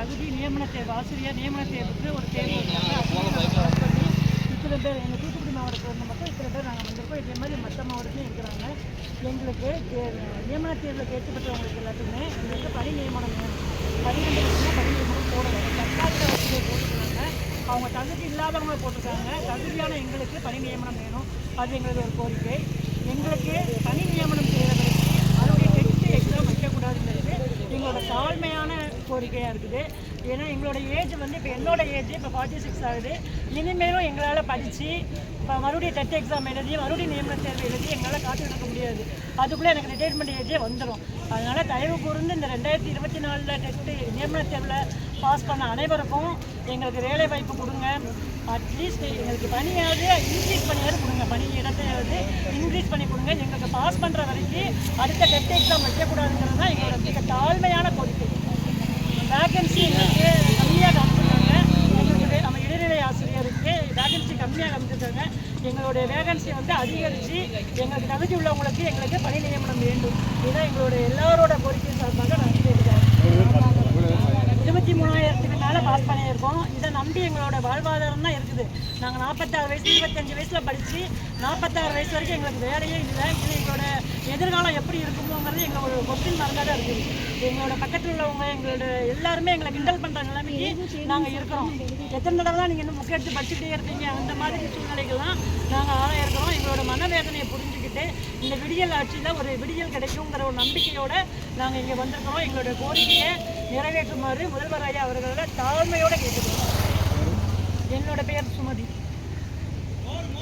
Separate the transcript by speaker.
Speaker 1: தகுதி நியமன தேர்வு, ஆசிரியர் நியமன தேர்வுக்கு ஒரு தேர்வு பண்ணி இத்தனை பேர் எங்கள் தூத்துக்குடி மாவட்டத்தில் மட்டும் இத்தனை பேர் நாங்கள் வந்திருக்கோம். இதே மாதிரி மற்ற மாவட்டத்துலையும் இருக்கிறாங்க. எங்களுக்கு நியமன தேர்வில் தேர்ச்சி பெற்றவங்களுக்கு எல்லாத்துக்குமே எங்களுக்கு பணி நியமனம் வேணும். 12 வருஷமாக பணி நியமனம் போடணும். தற்காலிக வசதியை போட்டுருக்காங்க. அவங்க தகுதி இல்லாதவங்க போட்டிருக்காங்க. தகுதியான எங்களுக்கு பணி நியமனம் வேணும். அது எங்களுக்கு ஒரு கோரிக்கை. எங்களுக்கு பணி நியமனம் செய்கிறவங்களுக்கு அதனுடைய டெஸ்ட் எக்ஸாம் வைக்கக்கூடாதுங்கிறது எங்களோட தாழ்மையான கோரிக்கையாக இருக்குது. ஏன்னா எங்களோட ஏஜ் வந்து இப்போ என்னோட ஏஜ் இப்போ 46 ஆகுது. இனிமேலும் எங்களால் படித்து இப்போ மறுபடியும் டெட் எக்ஸாம் எழுதி மறுபடியும் நியமன தேர்வு எழுதி எங்களால் காத்துக்கிட்டு இருக்க முடியாது. அதுக்குள்ளே எனக்கு ரிட்டைர்மெண்ட் ஏஜே வந்துடும். அதனால் தயவு கூர்ந்து இந்த 2024 டெட்டு நியமன தேர்வில் பாஸ் பண்ண அனைவருக்கும் எங்களுக்கு வேலை வாய்ப்பு கொடுங்க. அட்லீஸ்ட் எங்களுக்கு பணியாவது இன்க்ரீஸ் பண்ணியாவது கொடுங்க. பணி இடத்தையாவது இன்க்ரீஸ் பண்ணி கொடுங்க. எங்களுக்கு பாஸ் பண்ணுற வரைக்கும் அடுத்த டெட் எக்ஸாம் வைக்கக்கூடாதுங்கிறது தான் எங்களோட மிக தாழ்மையான கோரிக்கை. வேகன்சி எங்களுக்கு கம்மியாக காமிச்சிருக்காங்க. எங்களுக்கு நம்ம இடைநிலை ஆசிரியருக்கு வேகன்சி கம்மியாக காமிச்சிருக்காங்க. எங்களுடைய வேகன்சி வந்து அதிகரித்து எங்களுக்கு தகுதி உள்ளவங்களுக்கு எங்களுக்கு பணி நியமனம் வேண்டும். இதுதான் எங்களுடைய எல்லாரோட கோரிக்கை சார்பாக நான் கேட்கிறேன். 23,000க்கு மேலே பாஸ் பண்ணியிருக்கோம். இதை நம்பி எங்களோட வாழ்வாதாரம் தான் இருக்குது. நாங்கள் 46 வயசு 25 வயசில் படித்து 46 வயசு வரைக்கும் எங்களுக்கு வேலையே இல்லை. இது எங்களோட எதிர்காலம் எப்படி இருக்குமோங்கிறது எங்களோட கொஸ்டின் மார்க்காக தான் இருக்குது. எங்களோட பக்கத்தில் உள்ளவங்க எங்களோட எல்லாருமே எங்களை கிண்டல் பண்ணுற நிலைமைக்கு நாங்கள் இருக்கிறோம். எத்தனை தடவை தான் நீங்கள் இன்னும் புக் எடுத்து படிச்சுக்கிட்டே இருக்கீங்க? அந்த மாதிரி சூழ்நிலைகள்லாம் நாங்கள் ஆளாக இருக்கிறோம். எங்களோட மனவேதனையை புரிஞ்சுக்கிட்டு இந்த விடியல் ஆட்சியில் ஒரு விடியல் கிடைக்குங்கிற ஒரு நம்பிக்கையோடு நாங்கள் இங்கே வந்திருக்கிறோம். எங்களோட கோரிக்கையை நிறைவேற்றுமாறு முதல்வர் ஐயா அவர்களோட தாழ்மையோடு கேட்டுக்கிறோம். என்னோட பெயர் சுமதி.